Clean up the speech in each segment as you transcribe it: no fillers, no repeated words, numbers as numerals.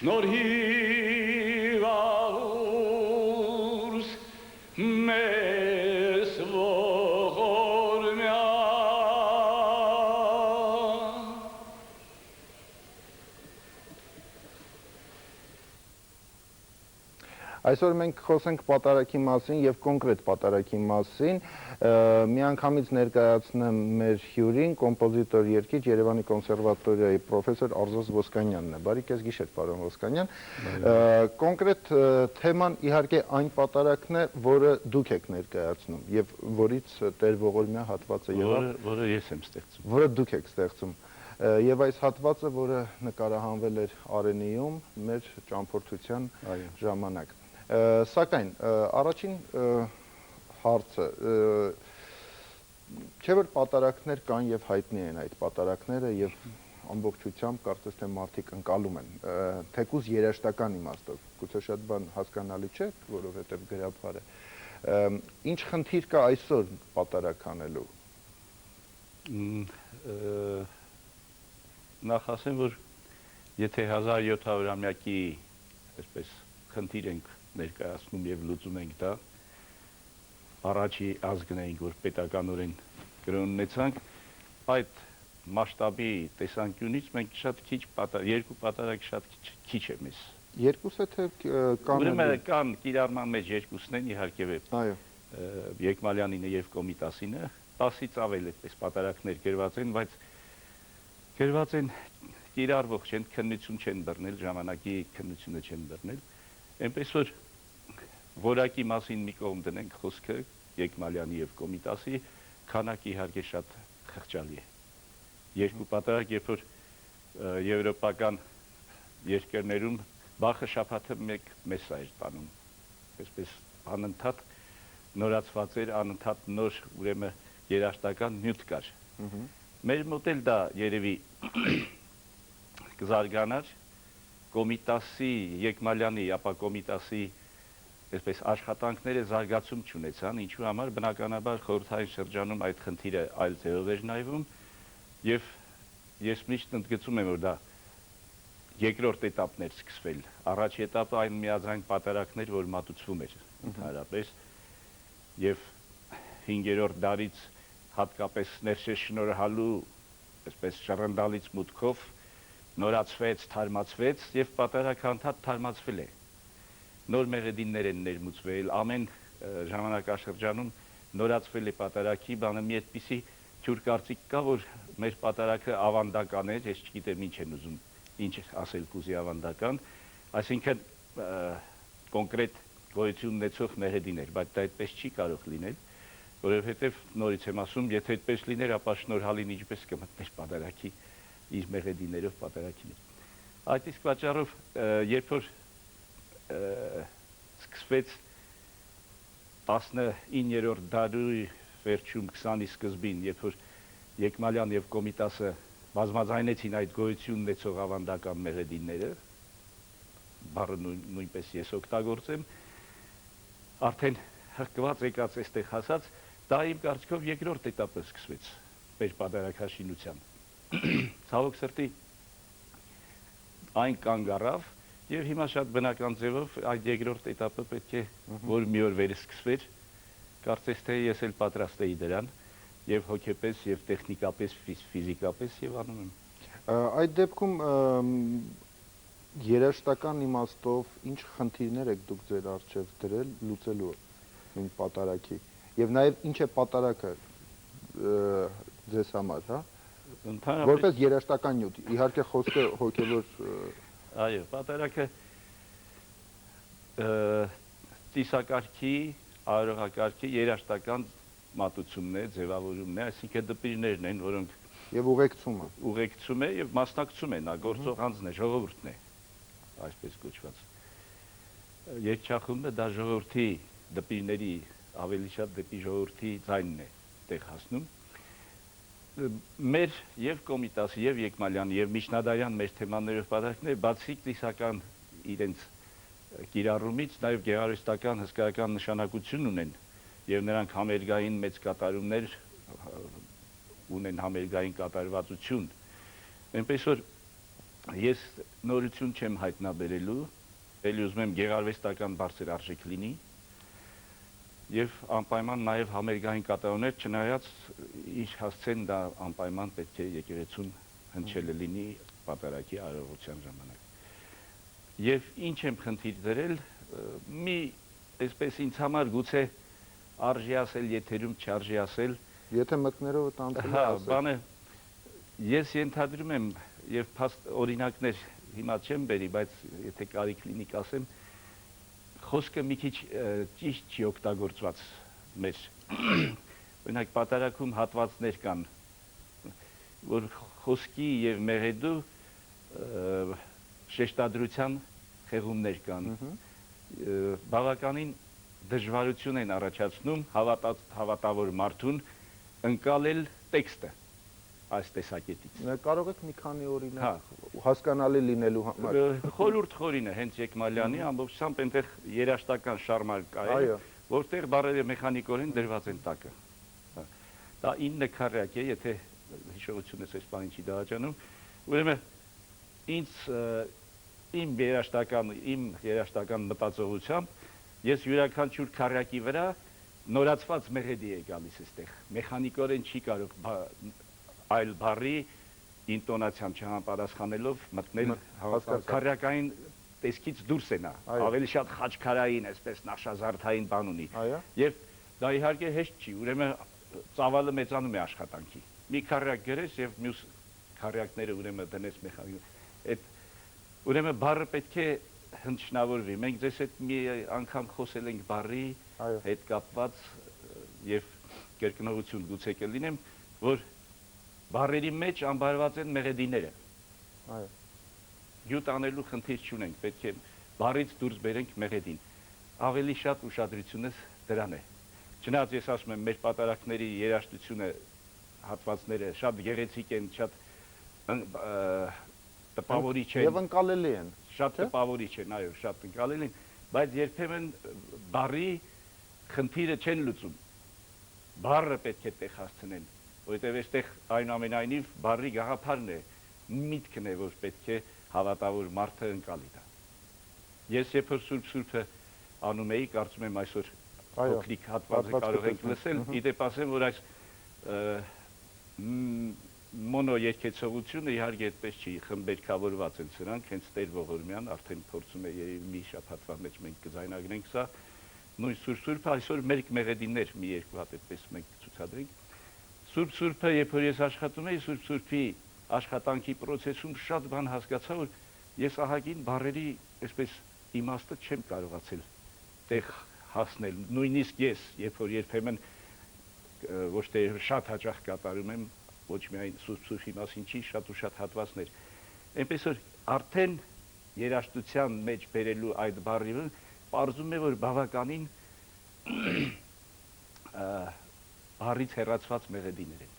nor hivavurs mes vogormia. Այսօր մենք խոսենք պատարագի մասին եւ կոնկրետ պատարագի մասին։ Միանգամից ներկայացնեմ մեր հյուրին, կոմպոզիտոր, երգիչ, Երևանի կոնսերվատորիայի պրոֆեսոր Արզոս Ոսկանյանն է։ Բարի կես գիշեր, պարոն Ոսկանյան։ Կոնկրետ թեման իհարկե այն պատարագն է, որը դուք եք ներկայացնում եւ որից Տեր Ողորմյա հատվածը եղավ, որը ես եմ ստեղծում։ Որը դուք եք ստեղծում։ Եվ այս հատվածը, որը նկարահանվել էր Արենիում մեր ճամփորդության ժամանակ։ Սակայն առաջին հարցը, չէ՞ որ պատարագներ կան եւ հայտնի են այդ պատարագները եւ ամբողջությամբ կարծես թե մարդիկ ընկալում են, թեկուզ երաժշտական իմաստով, գուցե շատ բան հասկանալի չէ, որովհետեւ գրաբար է։ Ինչ խնդիր կա այսօր պատարագ անելու։ Նախ ասեմ, որ եթե 1700-ամյակի այսպես խնդիր ենք ներկայացնում եւ լուծում ենք դա, առաջի ազգն ենք, որ պետականորեն կրոն ունեցանք, այդ մասշտաբի տեսանկյունից մենք շատ քիչ երկու պատարագ շատ քիչ է մեզ։ Երկուսը թե կան։ Ուրեմն կան կիրառման մեջ երկուսն են, իհարկե այո, Եկմալյանինը եւ Կոմիտասինը, 10-ից ավել այդպես պատարագներ գրված են, բայց գրված են կիրառվող չեն, քննություն չեն բռնել, ժամանակի քննությունը չեն բռնել, այնպես որ որակի մասին մի կողմ դնենք խոսքը Եկմալյանի եւ Կոմիտասի, քանակը իհարկե շատ խղճալի է։ Երկու պատարագ, երբ որ եվրոպական երկրներում վախը շաբաթը մեկ մեսա էր տանում, այսպես անընդհատ նորացված էր, անընդհատ նոր ուրեմն երաժշտական նյութ կար։ Մեր մոտ էլ դա երևի կզարգանար, Կոմիտասի, Եկմալյանի, ապա Կոմիտասի այսպես աշխատանքները զարգացում չունեցան, ինչու համար բնականաբար խորհրդային շրջանում այդ խնդիրը այլ ձևով էր նայվում եւ ես միշտ ընդգծում եմ, որ դա երկրորդ էտապն էր սկսվել։ Առաջի էտապը այն միաձայն պատարագներ, որ մատուցվում էր ընդհանրապես եւ 5-րդ դարից հատկապես ներշես շնորհալու այսպես շռնդալից մուտքով նորացվեց, թարմացվեց եւ պատարագը անդադ թարմացվել է։ Նոր մեղեդիններ են ներմուծվել, ամեն ժամանակաշրջանում նորացվել է պատարագի, բանը մի այդպիսի թյուր կարծիք կա, որ մեր պատարագը ավանդական է, ես չգիտեմ ինչ են ուզում, ինչ ասել կուզի ավանդական, այսինքն կոնկրետ գոյություն ունեցող մեղեդիներ, բայց դա այդպես չի կարող լինել, որովհետև նորից եմ ասում, եթե այդպես լիներ, ապա շնորհալին ինչպես կմտներ պատարագի իր մեղեդիներով պատարագին։ Այդ իսկ պատճառով, երբ որ սկսվեց 19-րդ դարի վերջում 20-ի սկզբին, երբ որ Եկմալյան եւ Կոմիտասը բազմաձայնեցին այդ գոյություն ունեցող ավանդական մեղեդիները, բառը նույնպես ես օգտագործեմ, արդեն հղկված եկած այստեղ հասած, դա իմ կարծիքով երկրորդ էտապը սկսվեց մեր պատարագաշինության։ Ցավոք սրտի այն կանգ առավ եւ հիմա շատ բնական ձևով այդ երկրորդ էտապը պետք է որ մի օր վերսկսվեր, կարծես թե ես էլ պատրաստ էի դրան եւ հոգեպես եւ տեխնիկապես, ֆիզիկապես եւ անում եմ։ Այդ դեպքում երաժշտական իմաստով ինչ խնդիրներ եք դուք ձեր առջև դրել լուծելու նույն պատարագի եւ նաեւ ինչ է պատարագը ձեզ համար, հա? Որպես երաժշտական նյութ, իհարկե խոսքը հոգեվոր այո, պատարագը ծիսակարգի, արարողակարգի երաժշտական մատուցումն է, ձևավորումն է, այսինքն դպիրներն են, որոնք եւ ուղեկցում է եւ մասնակցում է, նա գործող անձն է, ժողովուրդն է, այսպես կոչված։ Երգչախումբը դա ժողովրդի դպիրների ավելի շատ դեպի ժողովրդի ձայնն է տեղ հասնում։ Մեր եւ Կոմիտասի եւ Եկմալյան եւ Միջնադարյան մեր թեմաներով պատարագները բացի ծիսական իրենց կիրառումից նաեւ գեղարվեստական հսկայական նշանակություն ունեն եւ նրանք համերգային մեծ կատարումներ ունեն, համերգային կատարվածություն։ Այնպես որ Ես նորություն չեմ հայտնաբերելու, ելի ուզում եմ գեղարվեստական բարձր արժեք լինի եւ անպայման նաեւ համերգային կատարումներ, չնայած ինչ հասցեն դա անպայման պետք է եկեղեցուն հնչելը լինի պատարագի արարողության ժամանակ։ Եվ ինչ եմ խնդիր դրել, մի այսպես ինձ համար գուցե արժի ասել, եթերում չարժի ասել, Եթե մտքներով տանցել հա, բանը ես ենթադրում եմ եւ փաստ օրինակներ հիմա չեմ բերի, բայց եթե կարիք լինի կասեմ, խոսքը մի քիչ ճիշտ չի օգտագործված մեր օրինակ պատարագում հատվածներ կան, որ խոսքի եւ մեղեդու շեշտադրության խեղումներ կան, բավականին դժվարություն են առաջացնում հավատավոր մարդուն ընկալել տեքստը այս տեսակետից։ Կարող եք մի քանի օրինակ հասկանալի լինելու համար։ Խորհուրդ խորինը հենց Եկմալյանի ամբողջությամբ այնտեղ երաշտական շարմար կա է, որտեղ բառերը մեխանիկորեն դրված են տակը։ Դա 9 քառյակ է, եթե հիշողությունս այս բանին չի դավաճանում, ուրեմն իմ երաշտական մտածողությամբ ես յուրաքանչյուր քառյակի վրա նորացված մեղեդի է գալիս այստեղ։ Մեխանիկորեն չի կարող այլ բառի ինտոնացիան չհամապատասխանելով մտնել քառյակային տեսքից դուրս է նա, ավելի շատ խաչքարային, այսպես նախշազարդային բան ունի։ Եվ դա իհարկե հեշտ չի, ուրեմն ծավալը մեծանում է աշխատանքի։ Մի քառյակ գրես եւ մյուս քառյակները ուրեմն դնես մեխանիկ։ Ուրեմն բառը պետք է հնչնավորվի։ Մենք ձեզ հետ մի անգամ խոսել ենք բառի հետ կապված եւ կրկնողություն գուցե կլինեմ, որ բառերի մեջ անբարված են մեղեդիները։ Յուտ անելու խնդիր չունենք, պետք է բառից դուրս բերենք մեղեդին։ Ավելի շատ ուշադրությունս դրան է։ Չնայած ես ասում եմ, մեր պատարագների երաժշտությունը, հատվածները շատ գեղեցիկ են, շատ տպավորիչ են։ Եվ ընկալելի են։ Շատ տպավորիչ են, այո, շատ ընկալելի են, բայց երբեմն բառի խնդիրը չեն լուծում։ Բառը պետք է տեղ հասցնեն, որովհետև այստեղ այնուամենայնիվ բառի գաղափարն է, միտքն է, որ պետք է հավատավոր մարդը ընկալի դա։ Ես երբ որ Սուրբը անում էի, կարծում եմ այսօր փոքրիկ հատվածը կարող եք լսել, իդեպ ասեմ, որ այս մոնո երկեցողությունը իհարկե այդպես չի, խմբերքավորված են սրանք, հենց Տեր Ողորմյան արդեն փորձում է երևի մի շաբաթվա մեջ մենք կձայնագրենք սա, նույն Սուրբը այսօր մերկ մեղեդիներ մի երկու հատ այդպես մենք ցուցադրենք։ Սուրբը, երբ որ ես աշխատում էի, Սուրբի աշխատանքի process-ում շատ բան հասկացա, որ ես ահագին բառերի այսպես իմաստը չեմ կարողացել տեղ հասնել, նույնիսկ ես, երբ որ երբեմն ոչ թե շատ հաճախ կատարում եմ, ոչ միայն Սուրբի մասին չի, շատ ու շատ հատվածներ։ Այնպես որ արդեն երաժշտության մեջ բերելու այդ բառը պարզում է, որ բավականին բառից հեռացված մեղեդիներ են։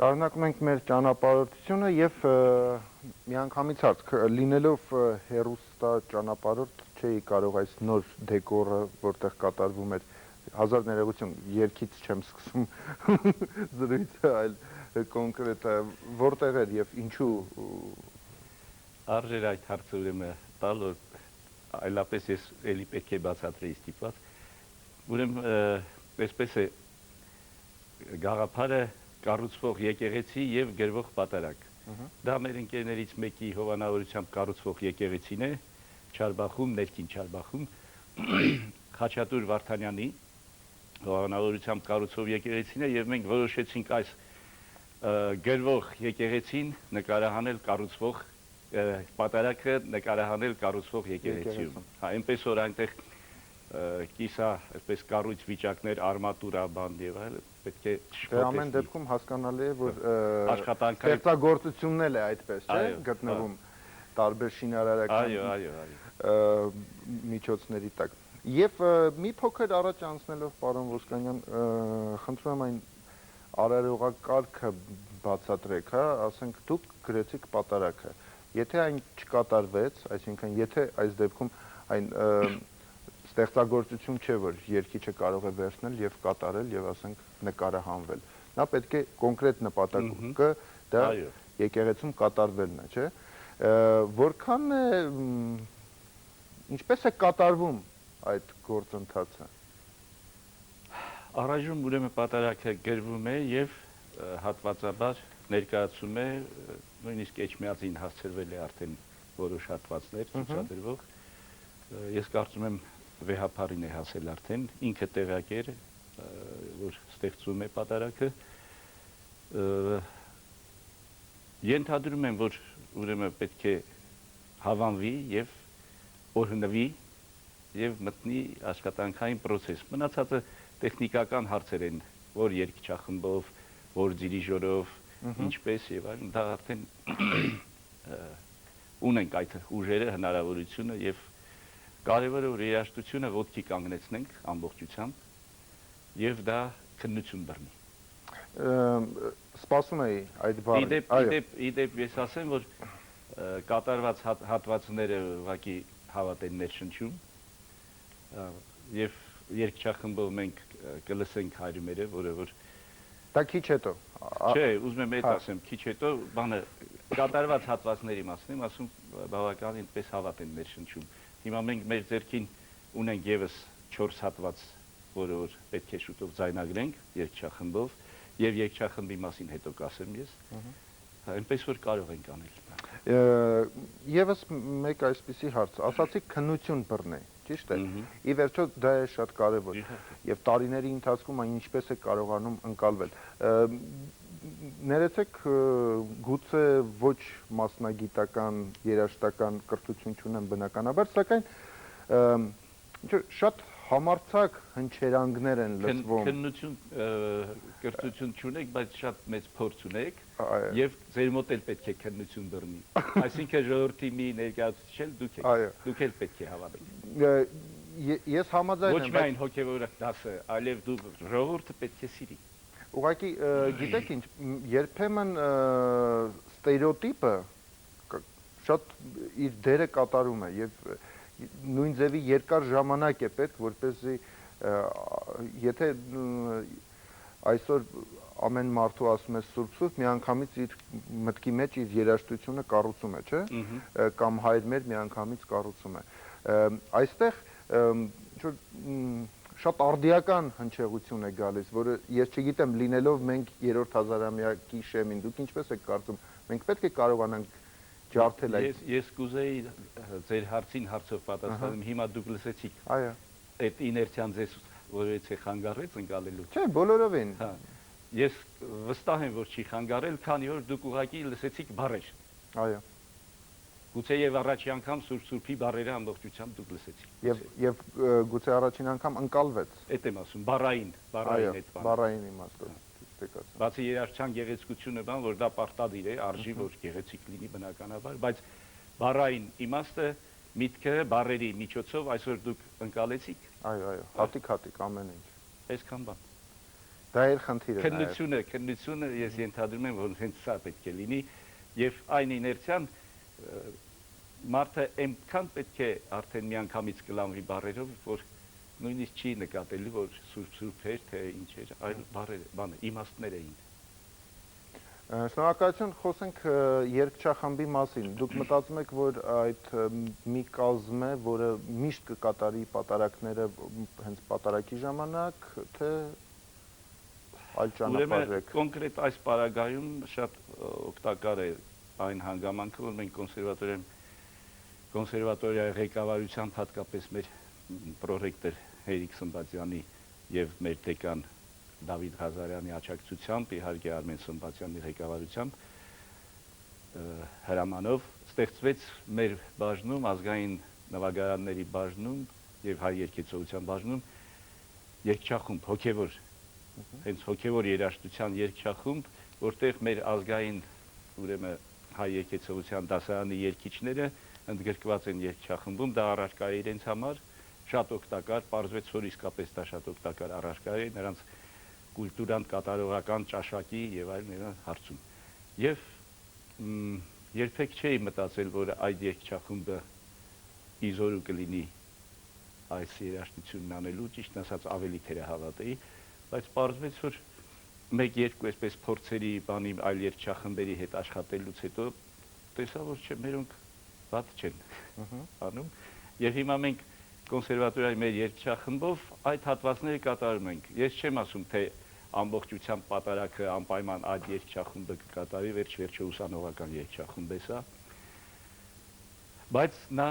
Շարունակում ենք մեր ճանապարհորդությունը եւ միանգամից հարց լինելով հերոստա ճանապարհորդ չէի կարող այս նոր դեկորը, որտեղ կատարվում էր հազար ներողություն, երկից չեմ սկսում զրույցը, այլ կոնկրետ որտեղ էր եւ ինչու Արժեր այդ հարցը ուրեմն տալ, որ այլապես ես էլի պետք է բացատրեի ստիպված։ Ուրեմն այսպես է գաղափարը կառուցվող եկեղեցի եւ գրվող պատարակ։ Դա մեր ընկերներից մեկի հովանավորությամբ կառուցվող եկեղեցին է, Չարբախում, ներքին Չարբախում, Խաչատուր Վարդանյանի հովանավորությամբ կառուցվող եկեղեցին է եւ մենք որոշեցինք այս գրվող եկեղեցին նկարահանել կառուցվող պատարակը նկարահանել կառուցվող եկեղեցիում։ Հա, այնպես որ այնտեղ կիսա, այսպես կառույց վիճակներ, արմատուրա, բան եւ այլն պետք է շփոթել։ Ամեն դեպքում հասկանալի է, որ աշխատանքային ստեղծագործությունն էլ է այդպես, չէ՞, գտնվում տարբեր շինարարական միջոցների տակ։ Եվ մի փոքր առաջ անցնելով, պարոն Ոսկանյան, խնդրում եմ այն արարողակարգը բացատրեք, հա, ասենք դուք գրեցիք պատարակը։ Եթե այն չկատարվեց, այսինքն եթե այս դեպքում այն ստեղծագործություն չէ, որ երգիչը կարող է վերցնել եւ կատարել եւ ասենք նկարահանվել։ Նա պետք է կոնկրետ նպատակը դա եկեղեցում կատարվելն է, չէ՞։ Որքան է ինչպես է կատարվում այդ գործընթացը։ Առայժմ ուրեմն պատարակը գրվում է եւ հատվածաբար ներկայացում է, նույնիսկ Էջմիածին հասցրվել է արդեն որոշ հատվածներ ցուցադրվող։ Ես կարծում եմ վեհապարին է հասել արդեն, ինքը տեղյակ էր, որ ստեղծում է պատարակը։ Ենթադրում եմ, որ ուրեմն պետք է հավանվի եւ օրհնվի եւ մտնի աշխատանքային process։ Մնացածը տեխնիկական հարցեր են, որ երգչախմբով, որ դիրիժորով, ինչպես եւ այլն, դա արդեն ունենք այդ ուժերը, հնարավորությունը եւ կարևորը որ երաժշտությունը ոտքի կանգնեցնենք ամբողջությամբ եւ դա քննություն բռնի։ Սպասում էի այդ բառը։ Իդեպ ես ասեմ, որ կատարված հատվածները ուղղակի հավատ են ներշնչում եւ երգչախմբով մենք կլսենք հայրմերը, որը որ դա քիչ հետո։ Չէ, ուզում եմ այդ ասեմ, քիչ հետո բանը կատարված հատվածների մասին եմ ասում, բավականին այդպես հավատ են ներշնչում։ Հիմա մենք մեր ձեռքին ունենք եւս 4 հատված, որը որ պետք է շուտով ձայնագրենք երգչախմբով եւ երգչախմբի մասին հետո կասեմ ես։ Այնպես որ կարող ենք անել։ Եվս մեկ այսպիսի հարց, ասացիք քննություն բռնի, ճիշտ է։ Ի վերջո դա է շատ կարևոր եւ տարիների ընթացքում այն ինչպես է կարողանում ընկալվել։ Ներեցեք գուցե ոչ մասնագիտական, երաժշտական կրթություն չունեմ բնականաբար, սակայն շատ համարձակ հնչերանգներ են լսվում։ Քննություն կրթություն չունեք, բայց շատ մեծ փորձ ունեք եւ ձեր մոտ էլ պետք է քննություն բռնի։ Այսինքն ժողովրդի մի ներկայացուցիչ դուք էլ պետք է հավատեք։ Ես համաձայն եմ, ոչ միայն հոգեվոր դասը, այլև դու ժողովուրդը պետք է սիրի։ Ուղղակի գիտեք ինչ, երբեմն ստերեոտիպը շատ իր դերը կատարում է եւ նույն ձևի երկար ժամանակ է պետք, որպեսզի եթե այսօր ամեն մարդու ասում է սուրբ, միանգամից իր մտքի մեջ իր երաժշտությունը կառուցում է, չէ՞, կամ հայրմեր միանգամից կառուցում է։ Այստեղ շատ արդիական հնչեղություն է գալիս, որը ես չգիտեմ լինելով մենք 3-րդ հազարամյակի շեմին, դուք ինչպես եք կարծում, մենք պետք է կարողանանք ջարդել այդ։ Ես կուզեի ձեր հարցին հարցով պատասխանել, հիմա դուք լսեցիք։ Այո։ Այդ իներցիան ձեզ որևէ խանգարեց ընկալելու։ Չէ, բոլորովին։ Հա։ Ես վստահ եմ, որ չի խանգարել, քանի որ դուք ուղղակի լսեցիք բառեր։ Այո։ Գուցե եւ առաջի անգամ Սուրբի բառերը ամբողջությամբ դուք լսեցիք։ Եվ գուցե առաջին անգամ ընկալվեց։ Այդ եմ ասում, բառային այդ բանը։ Բառային իմաստով։ Բացի երաժշտության գեղեցկությունը բան, որ դա պարտադիր է, արժի որ գեղեցիկ լինի բնականաբար, բայց բառային իմաստը միտքը բառերի միջոցով այսօր դուք ընկալեցիք։ Այո, հատիկ ամեն ինչ։ Այսքան բան։ Դա իր խնդիրը նաև։ քննությունը ես ենթադրում եմ, որ հենց սա պետք է լինի եւ այն իներցիան մարդը այնքան պետք է արդեն միանգամից կլանվի բառերով, որ նույնիսկ չի նկատելու, որ սուրբ էր, թե ինչ էր, այլ բառեր, իմաստներ էին։ Շնորհակալություն, խոսենք երգչախմբի մասին։ Դուք մտածում եք, որ այդ մի կազմ է, որը միշտ կկատարի պատարակները հենց պատարակի ժամանակ, թե այլ ճանապարհ եք։ Կոնկրետ այս պարագայում շատ օգտակար է այն հանգամանքը, որ մենք կոնսերվատորիայի ղեկավարությամբ հատկապես մեր պրոռեկտոր Հերիկ Սմբատյանի եւ մեր դեկան Դավիթ Ղազարյանի աջակցությամբ, իհարկե Արմեն Սմբատյանի ղեկավարությամբ հրամանով ստեղծվեց մեր բաժնում, ազգային նվագարանների բաժնում եւ հայ երգեցողության բաժնում երգչախումբ, հոգեվոր, հենց հոգեվոր երաժշտության երգչախումբ, որտեղ մեր ազգային ուրեմն հայ երգեցողության դասարանի երգիչները ընդգրկված են երգչախմբում, դա առարկա է իրենց համար, շատ օգտակար, պարզվեց, որ իսկապես դա շատ օգտակար առարկա է նրանց կուլտուրան, կատարողական ճաշակի եւ այլն հարցում։ Եվ երբեք չէի մտածել, որ այդ երգչախումբը իզորու կլինի այս երաժշտությունն անելու, ճիշտ ասած ավելի թերահավատ էի, բայց պարզվեց, որ մեկ-երկու այսպես փորձերի բանի այլ երգչախմբերի հետ աշխատելուց հետո տեսա, որ չէ, մերոնք վատ չեն անում, եւ հիմա մենք կոնսերվատորիայի մեր երգչախմբով այդ հատվածները կատարում ենք։ Ես չեմ ասում, թե ամբողջությամբ պատարակը անպայման այդ երգչախումբը կկատարի, վերջ-վերջո ուսանողական երգչախումբ է սա, բայց նա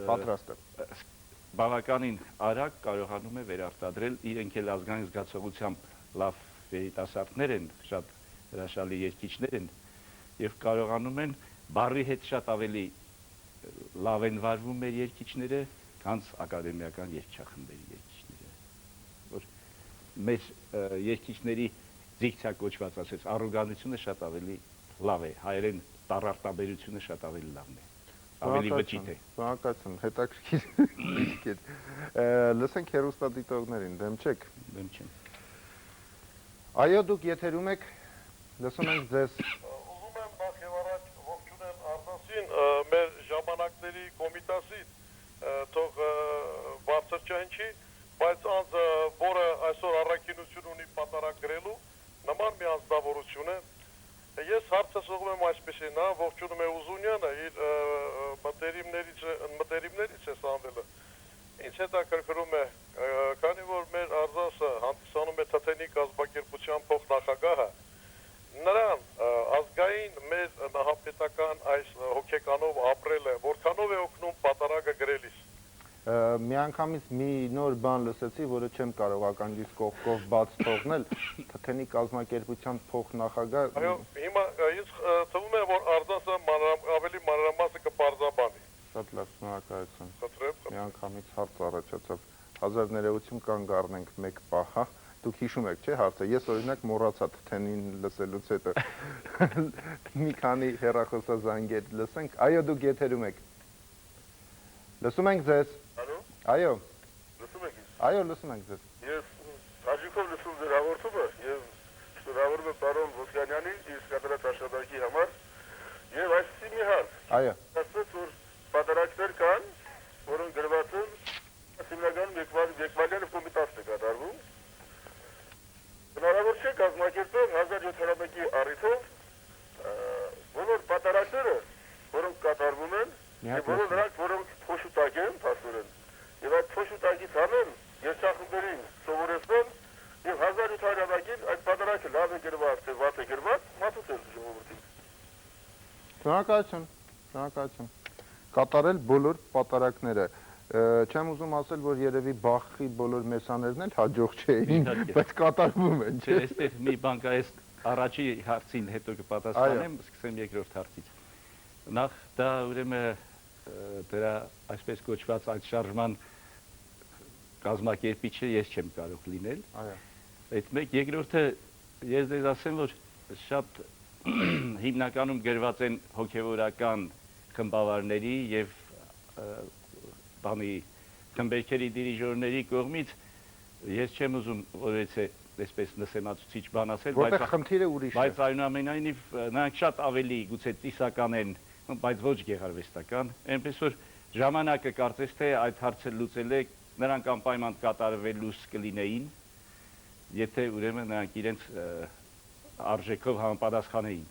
պատրաստ է։ Բավականին արագ կարողանում է վերարտադրել, իրենք էլ ազգային զգացողությամբ լավ երիտասարդներ են, շատ հրաշալի երգիչներ են եւ կարողանում են բառի հետ շատ ավելի լավ են վարվում մեր երգիչները, քան ակադեմիական երգչախմբերի երգիչները, որ մեր երգիչների դիկցիա կոչված ասես առոգանությունը շատ ավելի լավ է, հայերեն տառարտաբերությունը շատ ավելի լավն է, ավելի վճիտ է։ Շնորհակալություն, հետաքրքիր։ Լսենք հեռուստադիտողներին, դեմ չեք։ Դեմ չեմ։ Այո, դուք եթերում եք, լսում ենք ձեզ։ Ուզում եմ նախ եւ առաջ ողջունեմ Արտասին, մեր ժամանակների կոմիտասին, թող բարձր չհնչի, բայց անձ, որը այսօր առաքինություն ունի պատարակ գրելու, նման մի անձնավորություն է։ Ես հարցս ուղղում եմ այսպեսին, ողջունում է Ուզունյանը, իր մտերիմներից է Սամվելը։ Ինչ հետաքրքրում է, քանի որ մեր արձասը հանդիսանում է Թթենի կազմակերպության փոխնախագահը, նրան ազգային մեր նահապետական այս հոգեկանով ապրելը որքանով է օգնում պատարակը գրելիս։ Միանգամից մի նոր բան լսեցի, որը չեմ կարող ականջիս կողքով բաց թողնել, Թթենի կազմակերպության փոխնախագահ։ Այո, հիմա ինձ թվում է, որ արձասը ավելի մանրամասը կպարզաբանի։ Շատ լավ, շնորհակալություն։ Խնդրեմ։ Միանգամից հարց առաջացավ։ Հազար ներողություն կանգ առնենք մեկ պահ, հա։ Դուք հիշում եք, չէ՞, հարցը։ Ես օրինակ մոռացա Թթենին լսելուց հետո։ Մի քանի հեռախոսազանգեր լսենք։ Այո, դուք եթերում եք։ Լսում ենք ձեզ։ Ալո։ Այո։ Լսում եք ինձ։ Այո, լսում ենք ձեզ։ Ես հաջիկով լսում ձեր հաղորդումը եւ շնորհավորում եմ պարոն Ոսկանյանին իր կատարած աշխատանքի համար եւ այսպեսի մի հարց։ Այո։ Ասած որ պատարակներ կան, որոնք գրված են հիմնականում Եկվալյանը կոմիտասն է կատարվում։ Հնարավոր չէ կազմակերպել 1701-ի առիթով բոլոր պատարակները, որոնք կատարվում են, եւ բոլոր նրանք, որոնք փոշուտակ են, փաստորեն, եւ այդ փոշուտակից հանեն երգչախմբերին սովորեցնել եւ 1700-ին այդ պատարակը լավ է գրված, թե վատ է գրված, մատուցել ժողովրդին։ Շնորհակալություն, շնորհակալություն։ Կատարել բոլոր պատարակները։ Չեմ ուզում ասել, որ երևի Բախի բոլոր մեսաներն էլ հաջող չէին, բայց կատարվում են, չէ՞։ Այստեղ մի բան կա, ես առաջի հարցին հետո կպատասխանեմ, սկսեմ երկրորդ հարցից։ Նախ դա ուրեմն դրա այսպես կոչված այդ շարժման կազմակերպիչը ես չեմ կարող լինել։ Այո։ Այդ մեկ, երկրորդը ես դες ասեմ, որ շատ հիմնականում գրված են հոգևորական խմբավարների եւ բանի խմբերքերի դիրիժորների կողմից, ես չեմ ուզում որևէ այսպես նսեմացուցիչ բան ասել, Որտեղ խնդիրը ուրիշ է։ բայց այնուամենայնիվ նրանք շատ ավելի գուցե ծիսական են, բայց ոչ գեղարվեստական, այնպես որ ժամանակը կարծես թե այդ հարցը լուծել է, նրանք անպայման կատարվելուս կլինեին, եթե ուրեմն նրանք իրենց արժեքով համապատասխանեին։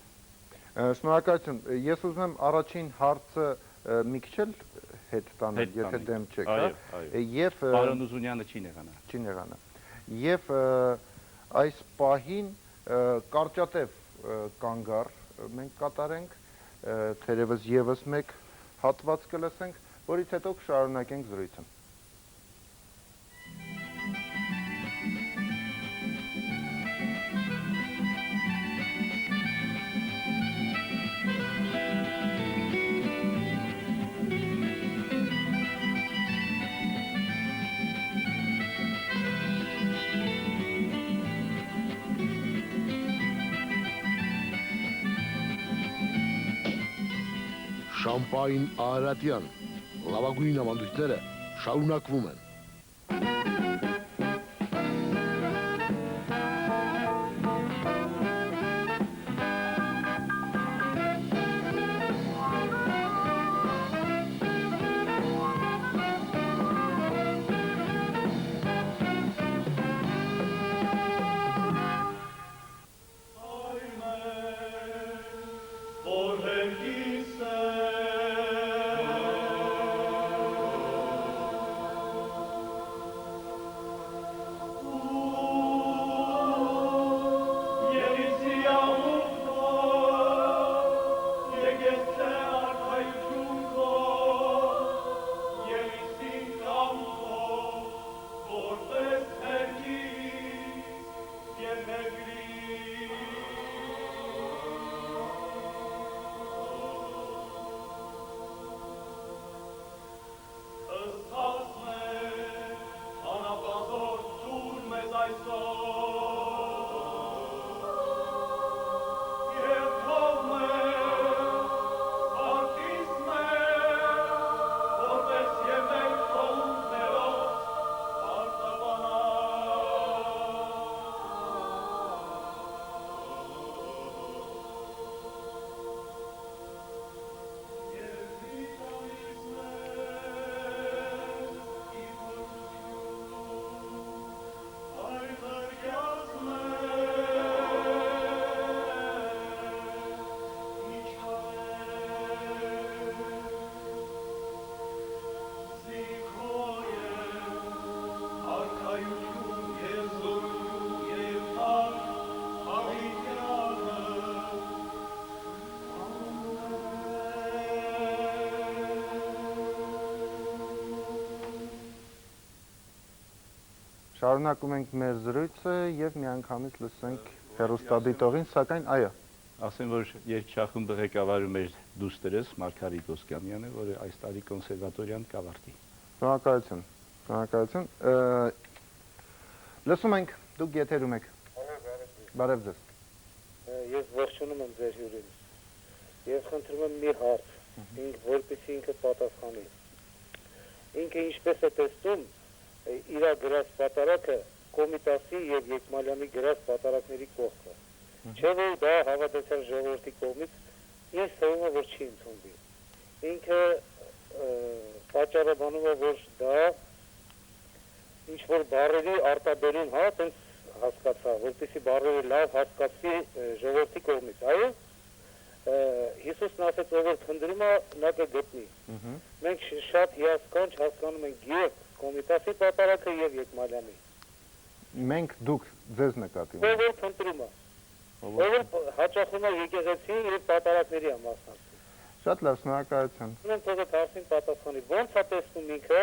Շնորհակալություն։ Ես ուզում եմ առաջին հարցը մի քիչ էլ հետ տանել, եթե դեմ չեք, հա։ Եվ Պարոն Ուզունյանը չի նեղանա։ Չի նեղանա։ Եվ այս պահին կարճատև կանգառ մենք կատարենք, թերևս եւս մեկ հատված կլսենք, որից հետո կշարունակենք զրույցը։ Շամպայն Արարատյան, լավագույն ավանդույթները շարունակվում են։ Շարունակում ենք մեր զրույցը եւ միանգամից լսենք հեռուստադիտողին, սակայն այո։ Ասեմ, որ երգչախումբը ղեկավարում էր դուստրս Մարգարիտ Ոսկանյանը, որը այս տարի կոնսերվատորիան կավարտի։ Շնորհակալություն։ Շնորհակալություն։ Լսում ենք, դուք եթերում եք։ Բարև ձեզ։ Ես ողջունում եմ ձեր հյուրին։ Ես խնդրում եմ մի հարց, որպեսզի ինքը պատասխանի։ Ինքը ինչպես է տեսնում իր գրած պատարակը Կոմիտասի եւ Եկմալյանի գրած պատարակների կողքը։ Չէ՞ որ դա հավատացյալ ժողովրդի կողմից ինձ թվում է, որ չի ընդունվի։ Ինքը պատճառաբանում է, որ դա ինչ որ բառերի արտաբերում, հա, տենց հասկացա, որպեսզի բառերը լավ հասկացվի ժողովրդի կողմից, այո։ Հիսուսն ասեց, ով որ քննրում է, նա կգտնի։ Մենք շատ հիասքանչ հասկանում ենք եւ Կոմիտասի պատարակը եւ Եկմալյանի։ Մենք դուք ձեզ նկատի ունենք։ Ով որ քննրում է, ով որ հաճախում է եկեղեցին եւ պատարակների մասնակցում։ Շատ լավ, շնորհակալություն։ Մենք թողը դարձին պատասխանի։ Ոնց է տեսնում ինքը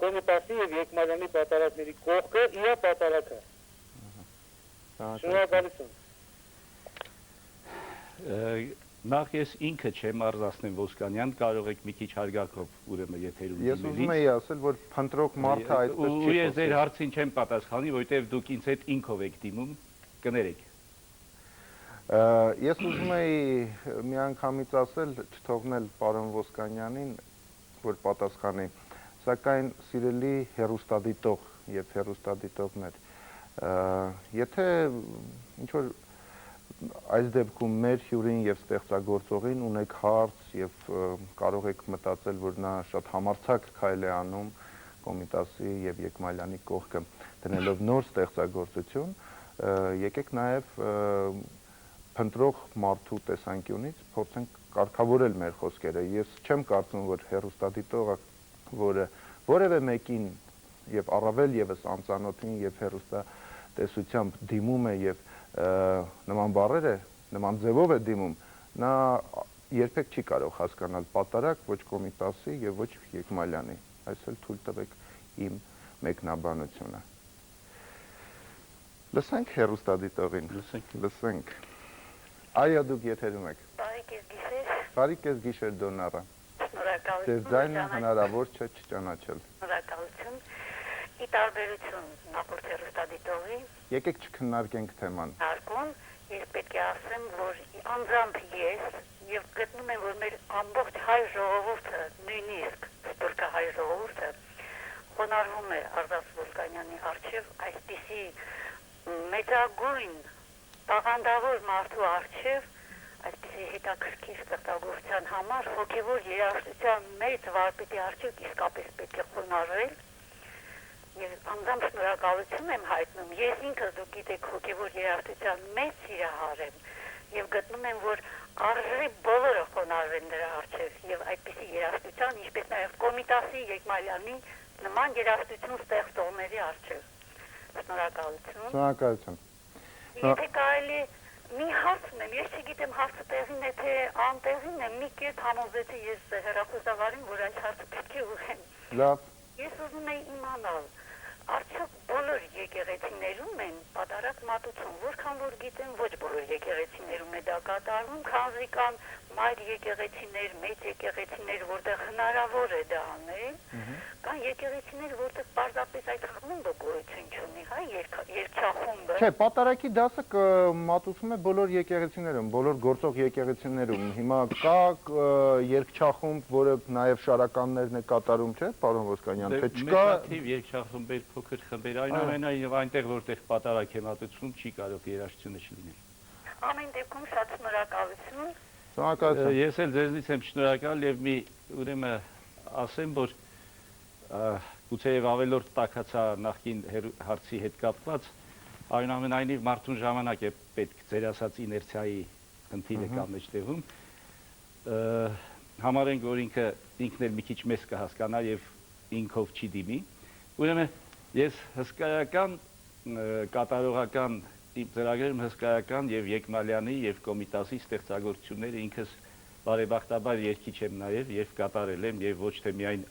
Կոմիտասի եւ Եկմալյանի պատարակների կողքը իր պատարակը։ Շնորհակալություն։ Նախ ես ինքը չեմ արձանեմ Ոսկանյան, կարող եք մի քիչ հարգանքով ուրեմն եթերում Ես ուզում եի ասել, որ փնտրոք մարդը այդպես չի։ Ու ես ձեր հարցին չեմ պատասխանի, որովհետև դուք ինձ հետ ինքով եք դիմում, կներեք։ Ես ուզում եի միանգամից ասել, չթողնել պարոն Ոսկանյանին, որ պատասխանի, սակայն սիրելի հեռուստադիտող եւ հեռուստադիտողներ, Եթե ինչ որ այս դեպքում մեր հյուրին եւ ստեղծագործողին ունեք հարց եւ կարող եք մտածել, որ նա շատ համարձակ քայլ է անում Կոմիտասի եւ Եկմալյանի կողքը դնելով նոր ստեղծագործություն, եկեք նաեւ փնտրող մարդու տեսանկյունից փորձենք կարգավորել մեր խոսքերը։ Ես չեմ կարծում, որ հեռուստադիտողը, որը որևէ մեկին եւ առավել եւս անծանոթին եւ հեռուստատեսությամբ դիմում է եւ նման բառերը, նման ձևով է դիմում, նա երբեք չի կարող հասկանալ պատարակ ոչ Կոմիտասի եւ ոչ Եկմալյանի։ Այս էլ թույլ տվեք իմ մեկնաբանությունը։ Լսենք հեռուստադիտողին։ Լսենք։ Այո, դուք եթերում եք։ Բարի կես գիշեր Դոնարա։ Շնորհակալություն։ Ձեր ձայնը հնարավոր չէ չճանաչել։ Շնորհակալություն։ Ի տարբերություն նախորդ հեռուստադիտողի, Եկեք չքննարկենք թեման։ հարկում, ես պետք է ասեմ, որ անձամբ ես եւ գտնում եմ, որ մեր ամբողջ հայ ժողովուրդը, նույնիսկ սփյուռքահայ ժողովուրդը, խոնարհվում է Արտաշ Ոսկանյանի առջև այսպիսի մեծագույն տաղանդավոր մարդու առջև, այսպիսի հետաքրքիր ստեղծագործության համար հոգևոր երաժշտության մեծ վարպետի առջև իսկապես պետք է խոնարհվել եւ անձամբ շնորհակալություն եմ հայտնում։ Ես ինքս դուք գիտեք հոգևոր երաժշտության մեծ սիրահար եմ եւ գտնում եմ, որ արժի բոլորը խոնարհվեն դրա առջև եւ այդպիսի երաժշտության, ինչպես նաեւ Կոմիտասի Եկմալյանի նման երաժշտություն ստեղծողների առջև։ Շնորհակալություն։ Շնորհակալություն։ Եթե կարելի մի հարց ունեմ, ես չգիտեմ հարցը տեղին է թե անտեղին է, մի կերպ համոզեցի ես հեռախոսավարին, որ այս հարցը պետք է ուղղեմ։ Լավ։ Ես ուզում եի իմանալ, արդյոք բոլոր եկեղեցիներում են պատարակ մատուցում, որքան որ գիտեմ, ոչ բոլոր եկեղեցիներում է դա կատարվում, քանզի կան մայր եկեղեցիներ, մեծ եկեղեցիներ, որտեղ հնարավոր է դա անել, կան եկեղեցիներ, որտեղ պարզապես այդ խմբը գոյություն չունի, հա, երգչախումբը։ Չէ, պատարակի դասը մատուցում է բոլոր եկեղեցիներում, բոլոր գործող եկեղեցիներում։ Հիմա կա երգչախումբ, որը նաև շարականներն է կատարում, չէ, պարոն Ոսկանյան, թե չկա։ Մեծաթիվ երգչախմբեր, փոքր խմբեր, այնուամենայնիվ այնտեղ որտեղ պատարակ է մատուցվում, չի կարող երաժշտությունը չլինել։ Ամեն դեպքում շատ շնորհակալություն։ Շնորհակալություն։ Ես էլ ձեզնից եմ շնորհակալ եւ մի ուրեմն ասեմ, որ գուցեև ավելորդ տաքացա նախքին հարցի հետ կապված, այնուամենայնիվ մարդուն ժամանակ է պետք ձեր ասած իներցիայի խնդիրը կա մեջտեղում, համարենք, որ ինքն էլ մի քիչ մեծ կհասկանա եւ ինքով չի դիմի, ուրեմն ես հսկայական կատարողական իմ ծրագրերում հսկայական եւ Եկմալյանի եւ Կոմիտասի ստեղծագործությունները ինքս բարեբախտաբար երգիչ եմ նաեւ եւ կատարել եմ եւ ոչ թե միայն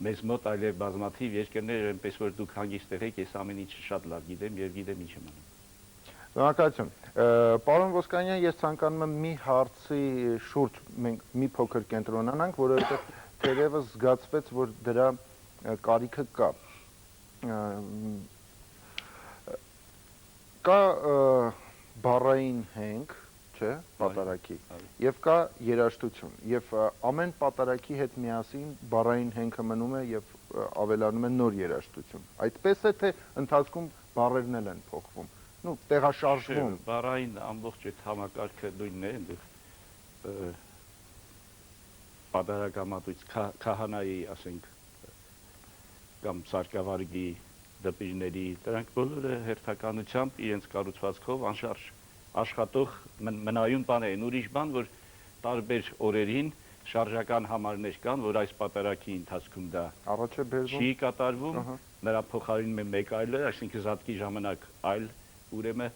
մեզ մոտ, այլև բազմաթիվ երկրներ, այնպես որ դուք հանգիստ եղեք, ես ամեն ինչը շատ լավ գիտեմ եւ գիտեմ ինչ եմ անում։ Շնորհակալություն։ Պարոն Ոսկանյան, ես ցանկանում եմ մի հարցի շուրջ մենք մի փոքր կենտրոնանանք, որովհետեւ թերևս զգացվեց, որ դրա կարիքը կա։ Կա բառային հենք, չէ, պատարակի, եւ կա երաժշտություն, եւ ամեն պատարակի հետ միասին բառային հենքը մնում է եւ ավելանում է նոր երաժշտություն։ Այդպես է թե ընթացքում բառերն են փոխվում, նու տեղաշարժվում։ Բառային ամբողջ այդ համակարգը նույնն է, պատարակամատույց քահանայի, ասենք, կամ սարկավարգի դպիրների, դրանք բոլորը հերթականությամբ իրենց կառուցվածքով անշարժ աշխատող մնայուն բաներ են, ուրիշ բան, որ տարբեր օրերին շարժական համարներ կան, որ այս պատարակի ընթացքում դա չի կատարվում, նրա փոխարինում է մեկ այլը, այսինքն զատկի ժամանակ այլ, ուրեմն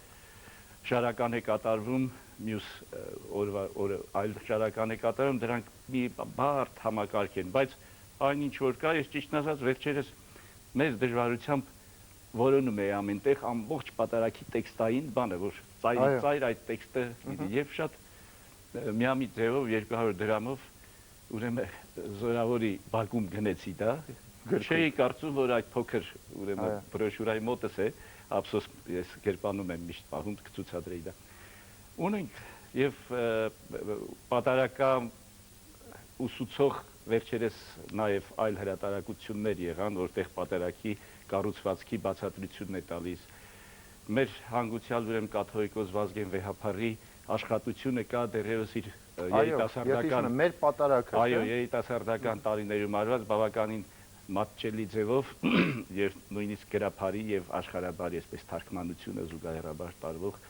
շարական է կատարվում, մյուս օրը այլ շարական է կատարվում, դրանք մի բարդ համակարգ են, բայց այն ինչ որ կա, ես ճիշտն ասած վերջերս մեծ դժվարությամբ որոնում է ամենտեղ ամբողջ պատարակի տեքստային բանը, որ ծայրից ծայր այդ տեքստը եւ շատ միամիտ ձևով 200 դրամով ուրեմն զորավորի բակում գնեցի դա, չէի կարծում, որ այդ փոքր ուրեմն բրոշուրայի մոտս է, ափսոս ես կերպանում եմ միշտ պահում կցուցադրեի դա։ Ունենք եւ պատարական ուսուցող վերջերս նաև այլ հրատարակություններ եղան, որտեղ պատարակի կառուցվածքի բացատրությունն է տալիս, մեր հանգուցյալ ուրեմն կաթողիկոս Վազգեն Վեհափարի աշխատությունը կա դեռևս իր երիտասարդական մեր պատարակը, այո, երիտասարդական տարիներում արված բավականին մատչելի ձևով եւ նույնիսկ գրափարի եւ աշխարհաբարի այսպես թարգմանությունը զուգահեռաբար տարվող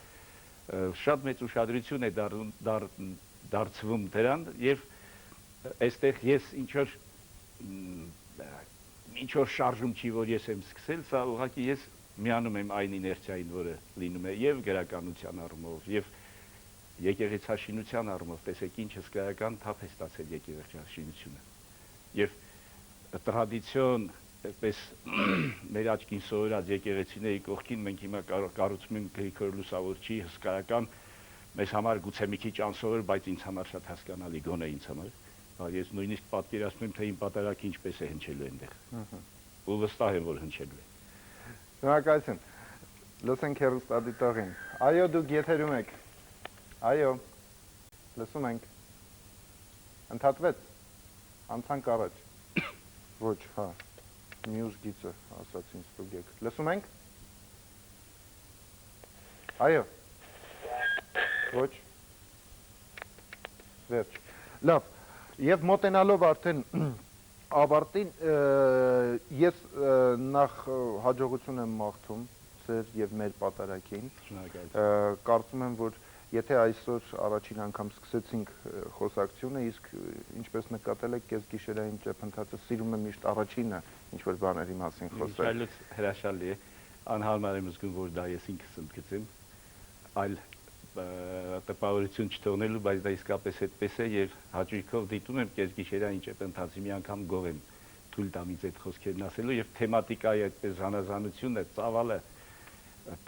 շատ մեծ ուշադրություն է դարձվում դրան եւ այստեղ ես ինչ որ շարժում չի որ ես եմ սկսել, սա ուղղակի ես միանում եմ այն իներցիային, որը լինում է եւ գրականության առումով եւ եկեղեցաշինության առումով, տեսեք ինչ հսկայական թափ է ստացել եկեղեցաշինությունը։ Եվ տրադիցիոն, այսպես մեր աչքին սովորած եկեղեցիների կողքին մենք հիմա կառուցում ենք Գրիգոր Լուսավորչի հսկայական, մեզ համար գուցե մի քիչ անսովոր, բայց ինձ համար շատ հասկանալի, գոնե ինձ համար։ Ես նույնիսկ պատկերացնում եմ, թե իմ պատարակը ինչպես է հնչելու այնտեղ։ Ու վստահ եմ, որ հնչելու է։ Շնորհակալություն։ Լսենք հեռուստադիտողին։ Այո, դուք եթերում եք։ Այո, լսում ենք։ Ընդհատվեց, անցանք առաջ։ Ոչ, հա, մյուս գիծը ասաց ինձ ստուգեք։ Լսում ենք։ Այո։ Ոչ։ Վերջ։ Լավ, եւ մոտենալով արդեն ավարտին, ես նախ հաջողություն եմ մաղթում ձեր եւ մեր պատարակին։ Կարծում եմ, որ եթե այսօր առաջին անգամ սկսեցինք խոսակցությունը, իսկ ինչպես նկատել եք, կեսգիշերային ճեպընթացը սիրում եմ միշտ առաջինը ինչ-որ բաների մասին խոսել։ Այլոց հրաշալի է, անհարմար եմ զգում, որ դա ես ինքս ընդգծեմ, այլ տպավորություն չթողնելու, բայց դա իսկապես այդպես է եւ հաճույքով դիտում եմ կեսգիշերային ճեպընթացի մի անգամ գող եմ թույլ տամից այդ խոսքերն ասելու եւ թեմատիկայի այդպես զանազանությունը, ծավալը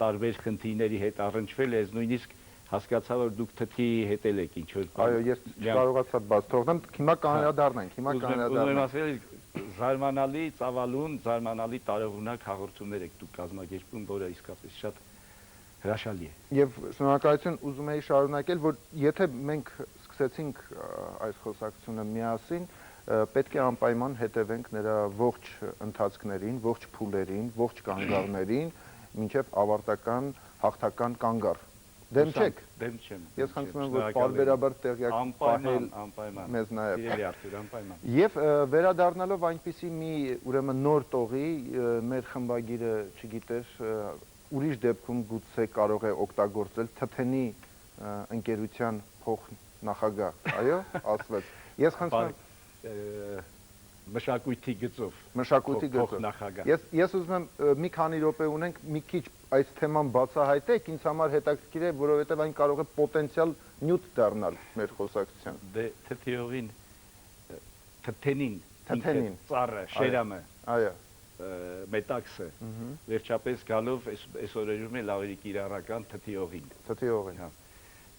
տարբեր խնդիրների հետ առնչվել է, ես նույնիսկ հասկացա, որ դուք թթի հետել եք ինչ-որ բան։ Այո, ես չկարողացա բաց թողնեմ, հիմա կանրադառնանք, Ուզում եմ ասել, զարմանալի ծավալուն, զարմանալի տարողունակ հաղորդումներ եք դուք կազմակերպում, որը իսկապես շատ հրաշալի է։ Եվ շնորհակալություն, ուզում էի շարունակել, որ եթե մենք սկսեցինք այս խոսակցությունը միասին, պետք է անպայման հետևենք նրա ողջ ընթացքներին, ողջ փուլերին, ողջ կանգառներին, մինչև ավարտական հաղթական կանգառ։ Դեմ չեք։ Դեմ չեմ։ Ես խնդրում եմ, որ պարբերաբար տեղյակ պահել մեզ նաև։ Սիրելի Արտուր, անպայման։ Եվ վերադառնալով այնպիսի մի ուրեմն նոր տողի, մեր խմբագիրը, չգիտեր, ուրիշ դեպքում գուցե կարող է օգտագործել թթենի ընկերության փոխնախագահ, այո, ասվեց։ Ես խնդրում եմ մշակույթի գծով փոխնախագահ։ Ես ուզում եմ մի քանի րոպե ունենք, մի քիչ այս թեման բացահայտեք, ինձ համար հետաքրքիր է, որովհետև այն կարող է պոտենցիալ նյութ դառնալ մեր խոսակցության։ Դե թթիողին, թթենին, ծառը, շերամը, այո, մետաքսը, վերջապես գալով այս օրերում էլ ավելի կիրառական թթիողին։ Թթիողին։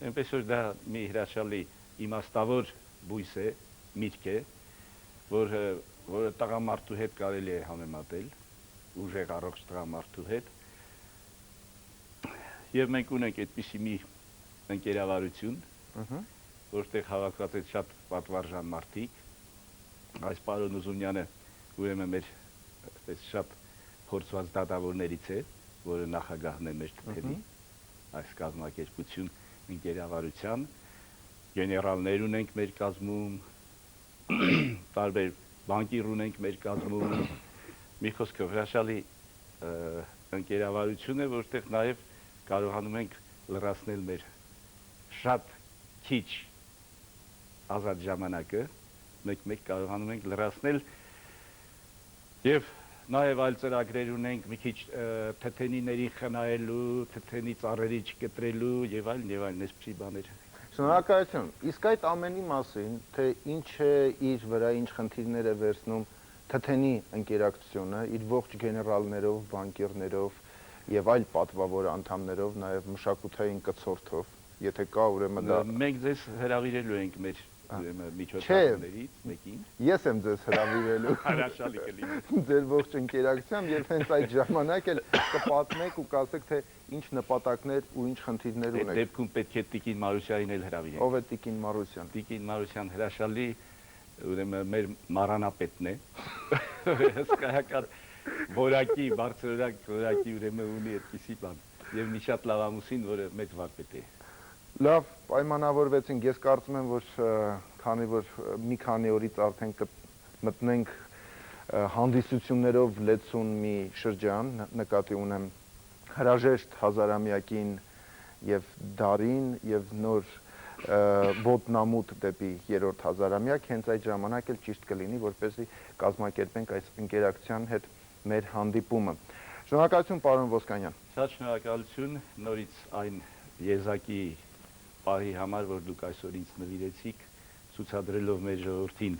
Այնպես որ դա մի հրաշալի իմաստավոր բույս է, միտք է, որը տղամարդու հետ կարելի է համեմատել, ուժեղ առողջ տղամարդու հետ։ Եվ մենք ունենք այդպիսի մի ընկերավարություն, որտեղ հավաքված է շատ պատվարժան մարդիկ, այս պարոն Ուզունյանը ուրեմն մեր շատ փորձված դատավորներից է, որը նախագահն է մեր թթենի, այս կազմակերպություն ընկերավարության, գեներալներ ունենք մեր կազմում, տարբեր բանկիր ունենք մեր կազմում, մի խոսքով հրաշալի ընկերավարություն է, որտեղ նաև կարողանում ենք լրացնել մեր շատ քիչ ազատ ժամանակը, մեկ կարողանում ենք լրացնել եւ նաև այլ ծրագրեր ունենք մի քիչ թթենիների խնայելու, թթենի ծառերի չկտրելու եւ այլն, այսպիսի բաներ։ Շնորհակալություն։ Իսկ այդ ամենի մասին, թե ինչ է իր վրա, ինչ խնդիրներ է վերցնում թթենի ընկերակցությունը, իր ողջ գեներալներով, բանկիրներով եւ այլ պատվավոր անդամներով, նաև մշակութային կցորդով, եթե կա ուրեմն դա։ Մենք ձեզ հրավիրելու ենք մեր միջոցառումներից մեկին։ Ես եմ ձեզ հրավիրելու։ Հրաշալի կլինի։ Ձեր ողջ ընկերակցությամբ եւ հենց այդ ժամանակ էլ կպատմեք ու կասեք, թե ինչ նպատակներ ու ինչ խնդիրներ ունեք։ Այդ դեպքում պետք է Տիկին Մարուսյանին էլ հրավիրենք։ Ով է Տիկին Մարուսյան։ Տիկին Մարուսյան հրաշալի, ուրեմն մեր մառանապետն է։ Հսկայական որակի, բարձրորակ որակի ուրեմն ունի այդպիսի բան։ եւ մի շատ լավ ամուսին, որը մեծ վարպետ է։ Լավ, պայմանավորվեցինք։ Ես կարծում եմ, որ քանի որ մի քանի օրից արդեն կմտնենք հանդիսություններով լեցուն մի շրջան, նկատի ունեմ հրաժեշտ հազարամյակին եւ դարին եւ նոր ոտնամուտ դեպի երրորդ հազարամյակ, հենց այդ ժամանակ էլ ճիշտ կլինի, որպեսզի կազմակերպենք այս ընկերակցության հետ մեր հանդիպումը։ Շնորհակալություն, պարոն Ոսկանյան։ Շատ շնորհակալություն նորից այն եզակի պահի համար, որ դուք այսօր ինձ նվիրեցիք, ցուցադրելով մեր ժողովրդին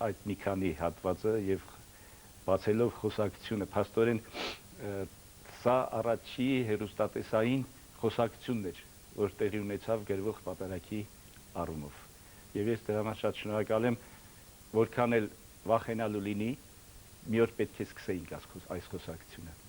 այդ մի քանի հատվածը եւ բացելով խոսակցությունը, փաստորեն սա առաջի հերոստատեսային խոսակցությունն էր, որ տեղի ունեցավ գրվող պատարագի առումով։ Եվ ես դրա համար շատ շնորհակալ եմ, որքան էլ վախենալու լինի, մի օր պետք է սկսեինք այս խոսակցությունը։